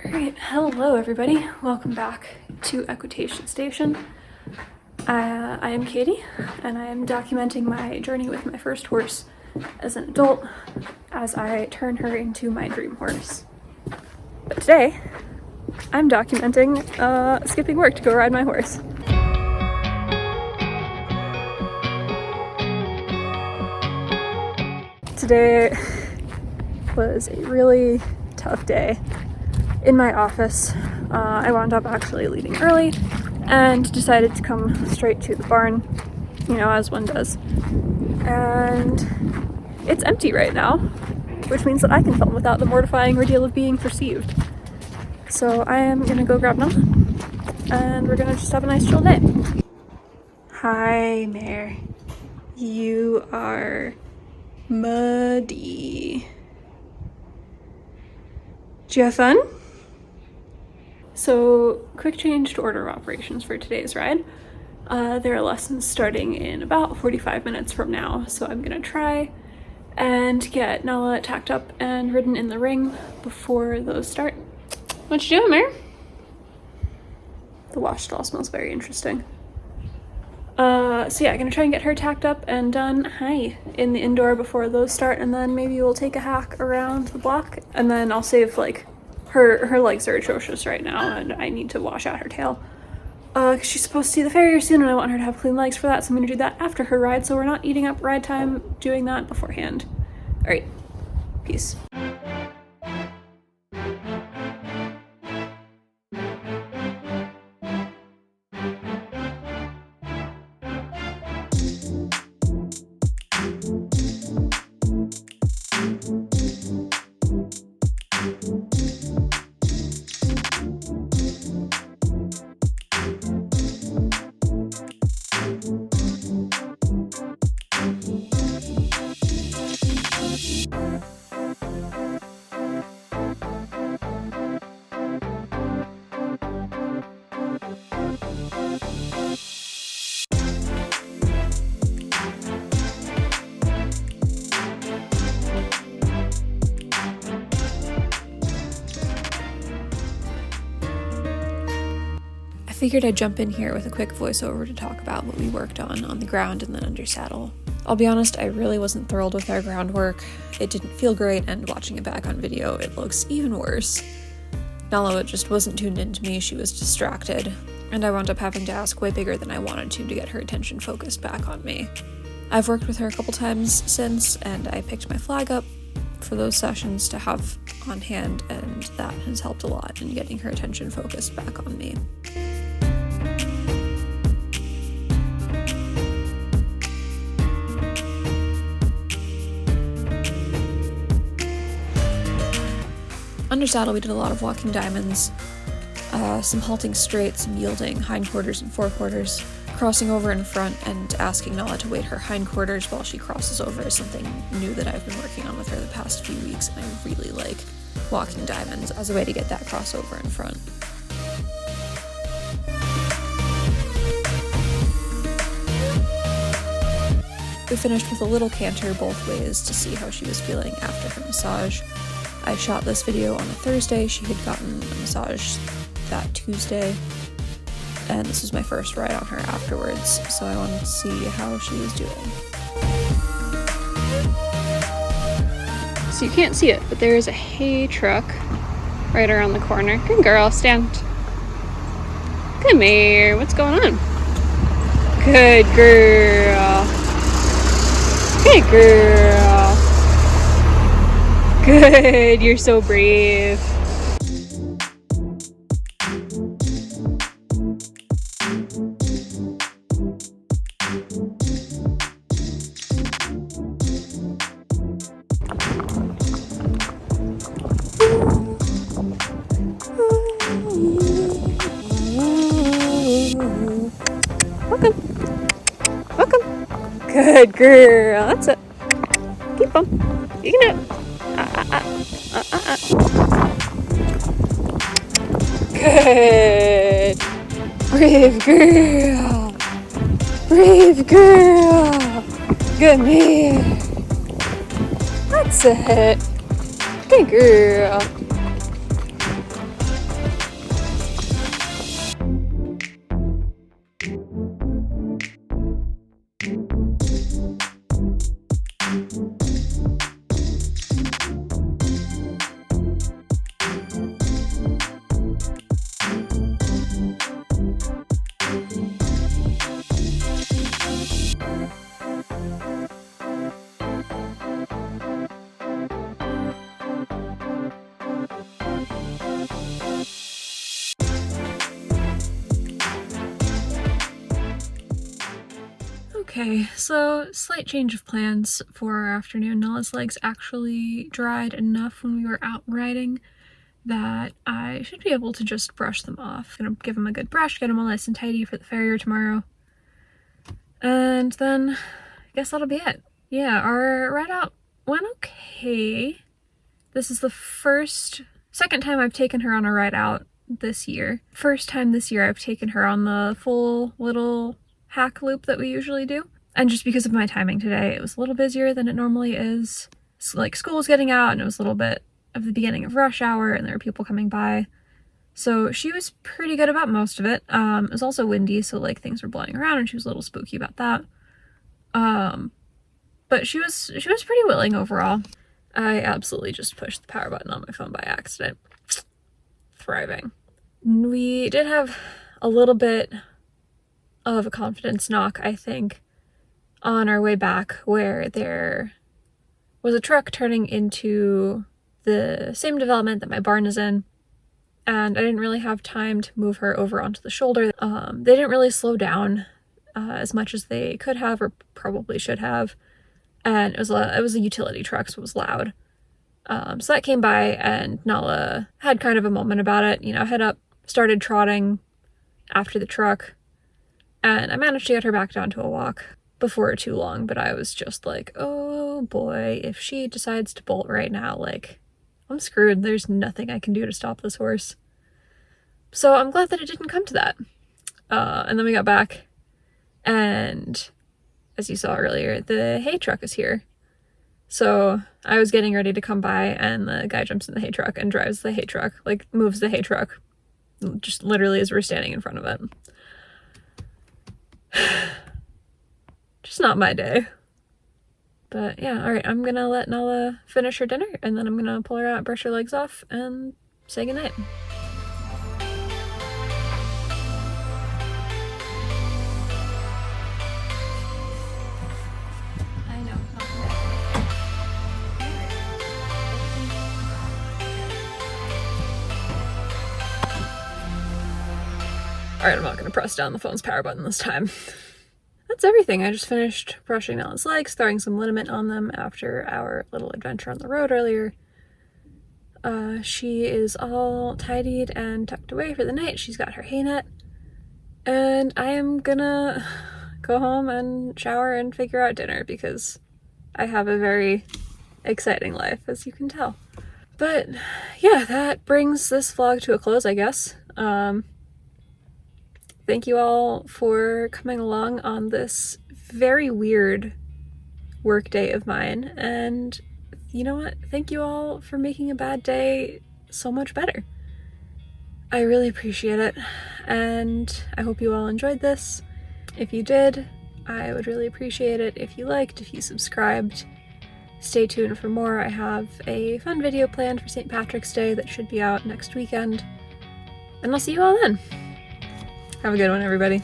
Great, hello everybody, welcome back to Equitation Station. I am Katie, and I am documenting my journey with my first horse as an adult as I turn her into my dream horse. But today, I'm documenting skipping work to go ride my horse. Today was a really tough day in my office. I wound up actually leaving early and decided to come straight to the barn, as one does. And it's empty right now, which means that I can film without the mortifying ordeal of being perceived. So I am gonna go grab Nella, and we're gonna just have a nice chill day. Hi, mare. You are muddy. Did you have fun? So, quick change to order of operations for today's ride. There are lessons starting in about 45 minutes from now, so I'm gonna try and get Nella tacked up and ridden in the ring before those start. What you doing, Mare? The wash stall smells very interesting. So yeah, I'm gonna try and get her tacked up and done in the indoor before those start, and then maybe we'll take a hack around the block, and then I'll save her legs are atrocious right now, and I need to wash out her tail. Cause she's supposed to see the farrier soon, and I want her to have clean legs for that, so I'm gonna do that after her ride, so we're not eating up ride time doing that beforehand. All right, peace. I figured I'd jump in here with a quick voiceover to talk about what we worked on the ground and then under saddle. I'll be honest, I really wasn't thrilled with our groundwork. It didn't feel great, and watching it back on video, it looks even worse. Nella just wasn't tuned into me, she was distracted, and I wound up having to ask way bigger than I wanted to get her attention focused back on me. I've worked with her a couple times since, and I picked my flag up for those sessions to have on hand, and that has helped a lot in getting her attention focused back on me. Under saddle, we did a lot of walking diamonds, some halting straight, some yielding hindquarters and forequarters. Crossing over in front and asking Nala to wait her hindquarters while she crosses over is something new that I've been working on with her the past few weeks, and I really like walking diamonds as a way to get that crossover in front. We finished with a little canter both ways to see how she was feeling after her massage. I shot this video on a Thursday. She had gotten a massage that Tuesday, and this was my first ride on her afterwards, so I wanted to see how she was doing. So you can't see it, but there is a hay truck right around the corner. Good girl, stand. Come here, what's going on? Good girl. Good girl. Good, you're so brave. Welcome. Good girl, that's it. Keep on. You can do it. Good. Brave girl. Brave girl. Good man. That's it. Good girl. Okay, so slight change of plans for our afternoon. Nalla's legs actually dried enough when we were out riding that I should be able to just brush them off. Gonna give them a good brush, get them all nice and tidy for the farrier tomorrow. And then I guess that'll be it. Yeah, our ride out went okay. This is the second time I've taken her on a ride out this year. First time this year I've taken her on the full little hack loop that we usually do. And just because of my timing today, it was a little busier than it normally is. So, like, school was getting out and it was a little bit of the beginning of rush hour and there were people coming by. So she was pretty good about most of it. It was also windy, so like things were blowing around and she was a little spooky about that. But she was pretty willing overall. I absolutely just pushed the power button on my phone by accident. Thriving. We did have a little bit of a confidence knock, I think, on our way back, where there was a truck turning into the same development that my barn is in, and I didn't really have time to move her over onto the shoulder. They didn't really slow down as much as they could have or probably should have, and it was a utility truck, so it was loud. So that came by and Nala had kind of a moment about it, you know, head up, started trotting after the truck, and I managed to get her back down to a walk before too long, but I was just like, oh boy, if she decides to bolt right now, like, I'm screwed. There's nothing I can do to stop this horse. So I'm glad that it didn't come to that. And then we got back, and as you saw earlier, the hay truck is here. So I was getting ready to come by, and the guy jumps in the hay truck and drives the hay truck, like moves the hay truck, just literally as we're standing in front of it. Just not my day. But yeah, alright, I'm gonna let Nala finish her dinner, and then I'm gonna pull her out, brush her legs off, and say goodnight. I know. Alright, I'm not gonna press down the phone's power button this time. That's everything. I just finished brushing Nalla's legs, throwing some liniment on them after our little adventure on the road earlier. She is all tidied and tucked away for the night. She's got her hay net. And I am gonna go home and shower and figure out dinner because I have a very exciting life, as you can tell. But yeah, that brings this vlog to a close, I guess. Thank you all for coming along on this very weird work day of mine, and you know what? Thank you all for making a bad day so much better. I really appreciate it, and I hope you all enjoyed this. If you did, I would really appreciate it if you liked, if you subscribed. Stay tuned for more. I have a fun video planned for St. Patrick's Day that should be out next weekend, and I'll see you all then. Have a good one, everybody.